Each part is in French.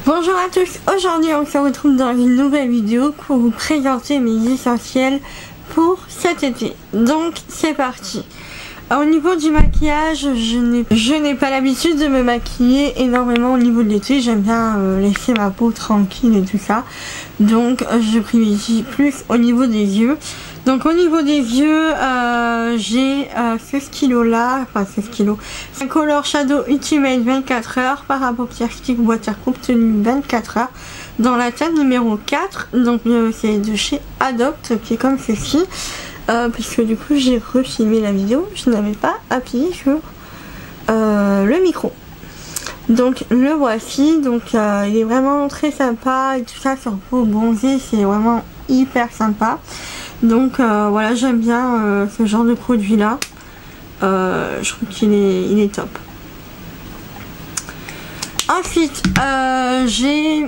Bonjour à tous, aujourd'hui on se retrouve dans une nouvelle vidéo pour vous présenter mes essentiels pour cet été. Donc c'est parti. Au niveau du maquillage, je n'ai pas l'habitude de me maquiller énormément au niveau de l'été. J'aime bien laisser ma peau tranquille et tout ça. Donc je privilégie plus au niveau des yeux. Donc au niveau des yeux, j'ai ce stylo là, enfin ce stylo, c'est un Color Shadow Ultimate 24 heures par Paupières Stick Waterproof tenue 24 heures dans la teinte numéro 4. Donc c'est de chez Adopt, qui est comme ceci. Puisque du coup j'ai refilmé la vidéo, je n'avais pas appuyé sur le micro. Donc le voici, donc il est vraiment très sympa et tout ça sur peau bronzée, c'est vraiment hyper sympa. Donc voilà, j'aime bien ce genre de produit là, je trouve qu'il est top. Ensuite j'ai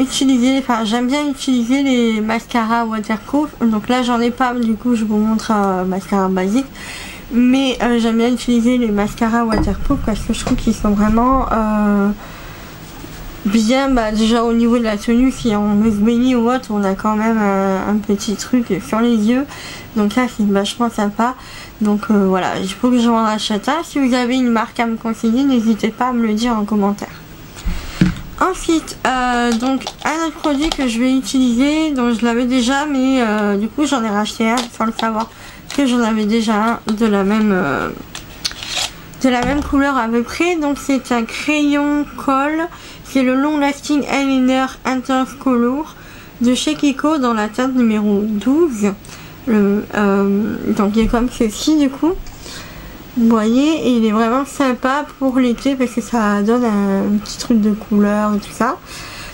utilisé, enfin j'aime bien utiliser les mascaras waterproof. Donc là j'en ai pas, du coup je vous montre mascara basique, mais j'aime bien utiliser les mascaras waterproof parce que je trouve qu'ils sont vraiment bien. Déjà au niveau de la tenue, si on se baigne ou autre, on a quand même un petit truc sur les yeux, donc là c'est vachement sympa. Donc voilà, il faut que je m'en rachète un. Si vous avez une marque à me conseiller, n'hésitez pas à me le dire en commentaire. Ensuite, donc un autre produit que je vais utiliser, donc je l'avais déjà, mais du coup j'en ai racheté un sans le savoir, parce que j'en avais déjà un de la même couleur à peu près. Donc c'est un crayon colle, c'est le Long Lasting Eyeliner Intense Color de chez Kiko dans la teinte numéro 12. Donc il est comme ceci du coup. Vous voyez, et il est vraiment sympa pour l'été parce que ça donne un petit truc de couleur et tout ça.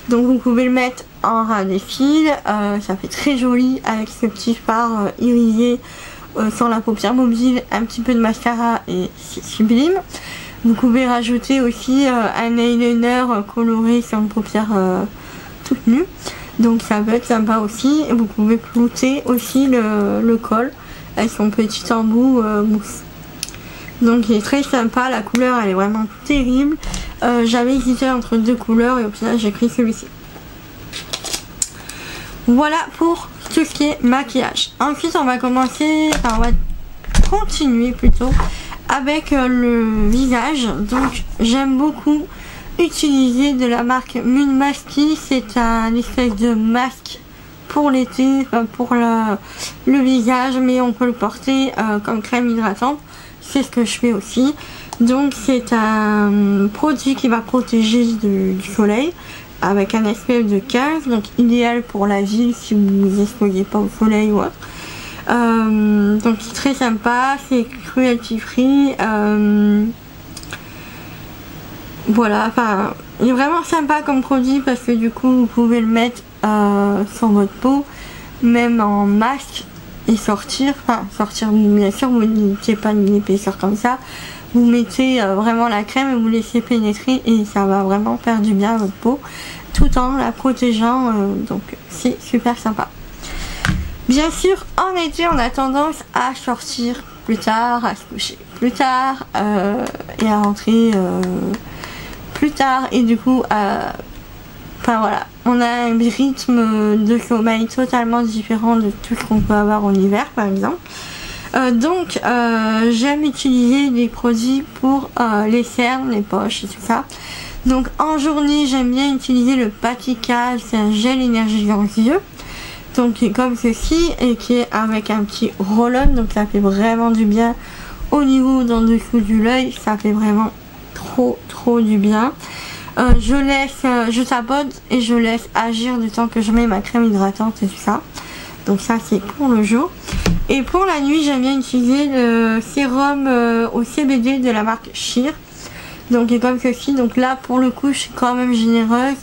Donc vous pouvez le mettre en ras des fils, ça fait très joli avec ce petit fard irisé sur la paupière mobile, un petit peu de mascara et c'est sublime. Vous pouvez rajouter aussi un eyeliner coloré sur une paupière toute nue, donc ça peut être sympa aussi. Et vous pouvez clouter aussi le col avec son petit embout mousse. Donc il est très sympa, la couleur elle est vraiment terrible. J'avais hésité entre deux couleurs et au final j'ai pris celui-ci. Voilà pour tout ce qui est maquillage. Ensuite on va commencer, enfin on va continuer plutôt avec le visage. Donc j'aime beaucoup utiliser de la marque Moon Masky. C'est un espèce de masque pour l'été, enfin pour le visage, mais on peut le porter comme crème hydratante. C'est ce que je fais aussi. Donc c'est un produit qui va protéger du soleil avec un SPF de 15, donc idéal pour la ville si vous ne vous exposez pas au soleil ou autre. Donc c'est très sympa, c'est cruelty free. Voilà, enfin il est vraiment sympa comme produit parce que du coup vous pouvez le mettre sur votre peau, même en masque, et sortir, enfin sortir bien sûr, vous ne mettez pas une épaisseur comme ça, vous mettez vraiment la crème et vous laissez pénétrer et ça va vraiment faire du bien à votre peau tout en la protégeant, donc c'est super sympa. Bien sûr en été on a tendance à sortir plus tard, à se coucher plus tard et à rentrer plus tard, et du coup enfin voilà, on a un rythme de sommeil totalement différent de tout ce qu'on peut avoir en hiver par exemple. Donc j'aime utiliser des produits pour les cernes, les poches et tout ça. Donc en journée j'aime bien utiliser le Patical, c'est un gel énergisant yeux. Donc qui est comme ceci et qui est avec un petit roll-on, donc ça fait vraiment du bien au niveau d'en dessous de l'œil, ça fait vraiment trop du bien. Je tapote et je laisse agir du temps que je mets ma crème hydratante et tout ça. Donc ça c'est pour le jour. Et pour la nuit j'aime bien utiliser le sérum au CBD de la marque Sheer. Donc il est comme ceci. Donc là pour le coup je suis quand même généreuse.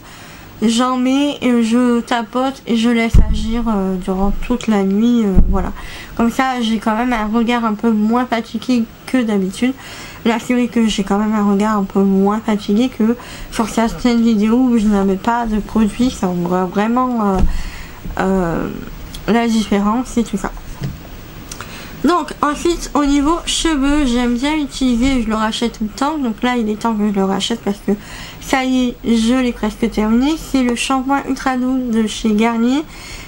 J'en mets et je tapote et je laisse agir durant toute la nuit. Voilà. Comme ça j'ai quand même un regard un peu moins fatigué que d'habitude. Là c'est vrai que j'ai quand même un regard un peu moins fatigué que sur certaines vidéos où je n'avais pas de produit. Ça voit vraiment la différence et tout ça. Donc ensuite au niveau cheveux, j'aime bien utiliser, je le rachète tout le temps, donc là il est temps que je le rachète parce que ça y est, je l'ai presque terminé. C'est le shampoing ultra doux de chez Garnier.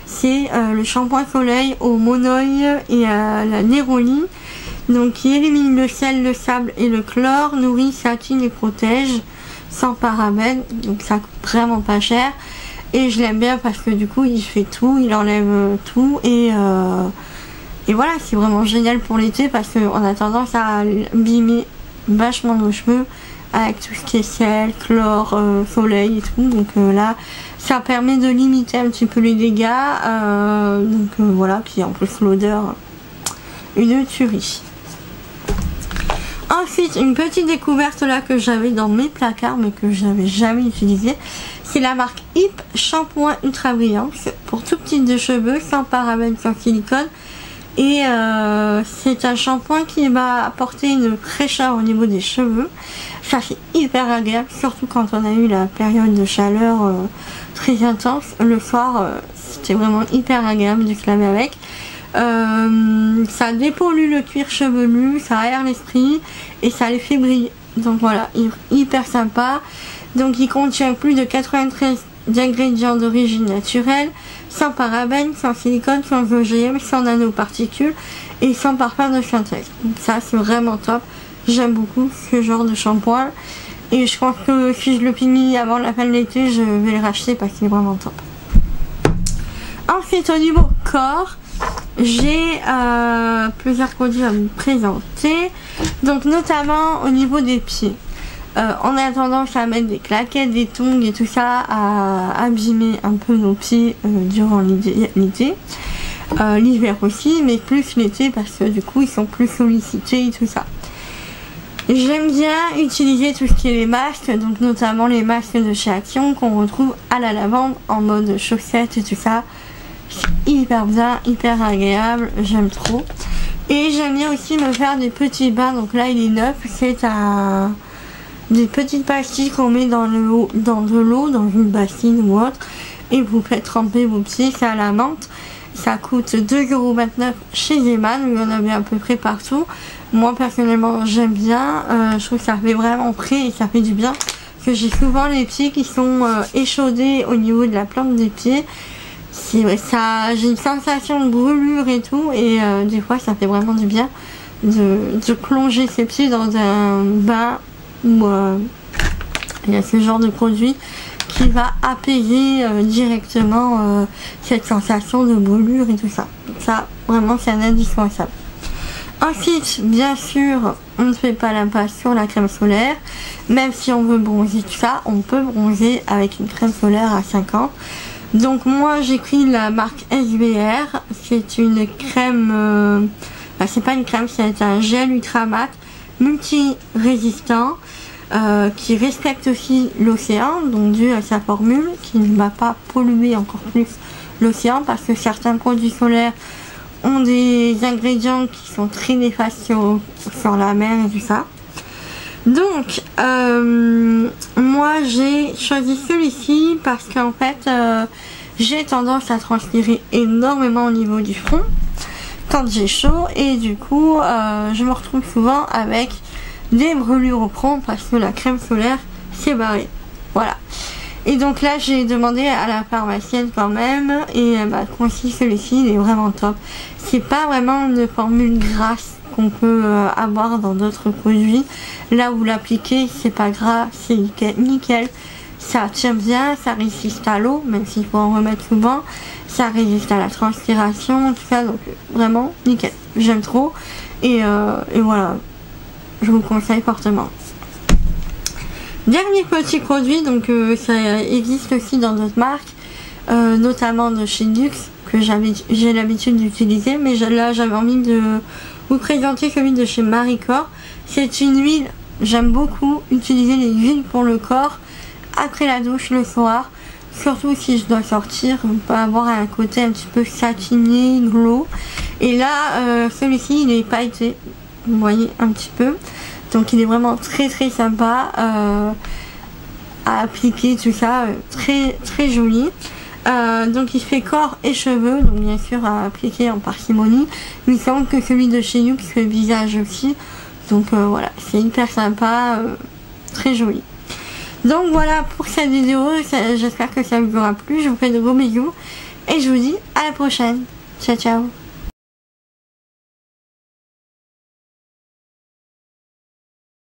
C'est le shampoing soleil au monoï et à la néroli, donc qui élimine le sel, le sable et le chlore, nourrit, satine et protège, sans parabènes, donc ça coûte vraiment pas cher. Et je l'aime bien parce que du coup il fait tout, il enlève tout et voilà, c'est vraiment génial pour l'été parce qu'on a tendance à abîmer vachement nos cheveux avec tout ce qui est sel, chlore, soleil et tout. Donc là, ça permet de limiter un petit peu les dégâts. Voilà, puis en plus l'odeur, une tuerie. Ensuite, une petite découverte là que j'avais dans mes placards mais que je n'avais jamais utilisé. C'est la marque Hip Shampoing Ultra Brillance pour tout type de cheveux, sans parabènes, sans silicone. Et c'est un shampoing qui va apporter une fraîcheur au niveau des cheveux. Ça c'est hyper agréable, surtout quand on a eu la période de chaleur très intense. Le soir, c'était vraiment hyper agréable de se laver avec. Ça dépollue le cuir chevelu, ça aère l'esprit et ça les fait briller. Donc voilà, hyper sympa. Donc il contient plus de 93 ingrédients d'origine naturelle, sans parabènes, sans silicone, sans OGM, sans nanoparticules et sans parfum de synthèse. Donc ça c'est vraiment top. J'aime beaucoup ce genre de shampoing et je pense que si je le finis avant la fin de l'été, je vais le racheter parce qu'il est vraiment top. Ensuite au niveau corps, j'ai plusieurs produits à vous présenter. Donc notamment au niveau des pieds. On a tendance à mettre des claquettes, des tongs et tout ça, à abîmer un peu nos pieds durant l'été. L'hiver aussi, mais plus l'été parce que du coup ils sont plus sollicités et tout ça. J'aime bien utiliser tout ce qui est les masques, donc notamment les masques de chez Action qu'on retrouve à la lavande en mode chaussettes et tout ça. C'est hyper bien, hyper agréable, j'aime trop. Et j'aime bien aussi me faire des petits bains, donc là il est neuf, c'est des petites pastilles qu'on met dans de l'eau, dans une bassine ou autre, et vous faites tremper vos pieds, c'est à la menthe. Ça coûte 2,29€ chez Zeman, il y en avait à peu près partout. Moi personnellement j'aime bien, je trouve que ça fait vraiment frais et ça fait du bien. Parce que j'ai souvent les pieds qui sont échaudés au niveau de la plante des pieds. J'ai une sensation de brûlure et tout, et des fois ça fait vraiment du bien de plonger ses pieds dans un bain où il y a ce genre de produit qui va apaiser directement cette sensation de brûlure et tout ça. Donc ça, vraiment, c'est un indispensable. Ensuite, bien sûr, on ne fait pas l'impasse sur la crème solaire. Même si on veut bronzer tout ça, on peut bronzer avec une crème solaire à 50. Donc moi, j'ai pris la marque SBR. C'est une crème... c'est pas une crème, c'est un gel ultra mat multi-résistant. Qui respecte aussi l'océan, donc dû à sa formule, qui ne va pas polluer encore plus l'océan, parce que certains produits solaires ont des ingrédients qui sont très néfastes sur la mer et tout ça. Donc moi j'ai choisi celui-ci parce qu'en fait j'ai tendance à transpirer énormément au niveau du front quand j'ai chaud, et du coup je me retrouve souvent avec des brûlures au front parce que la crème solaire s'est barrée. Voilà. Et donc là j'ai demandé à la pharmacienne quand même, et elle m'a conseillé celui-ci, il est vraiment top. C'est pas vraiment une formule grasse qu'on peut avoir dans d'autres produits. Là où l'appliquer, c'est pas gras, c'est nickel. Ça tient bien, ça résiste à l'eau, même s'il faut en remettre souvent. Ça résiste à la transpiration, tout ça, donc vraiment nickel. J'aime trop. Et voilà. Je vous conseille fortement. Dernier petit produit, donc ça existe aussi dans d'autres marques, notamment de chez Luxe, que j'ai l'habitude d'utiliser, mais là j'avais envie de vous présenter celui de chez Marie Corps. C'est une huile, j'aime beaucoup utiliser les huiles pour le corps après la douche le soir, surtout si je dois sortir, on peut avoir un côté un petit peu satiné, glow. Et là celui-ci il est pailleté, vous voyez un petit peu, donc il est vraiment très très sympa à appliquer, tout ça, très très joli. Donc il fait corps et cheveux, donc bien sûr à appliquer en parcimonie. Il me semble que celui de chez Youx fait visage aussi. Donc voilà, c'est hyper sympa, très joli. Donc voilà pour cette vidéo, j'espère que ça vous aura plu. Je vous fais de gros bisous et je vous dis à la prochaine. Ciao ciao.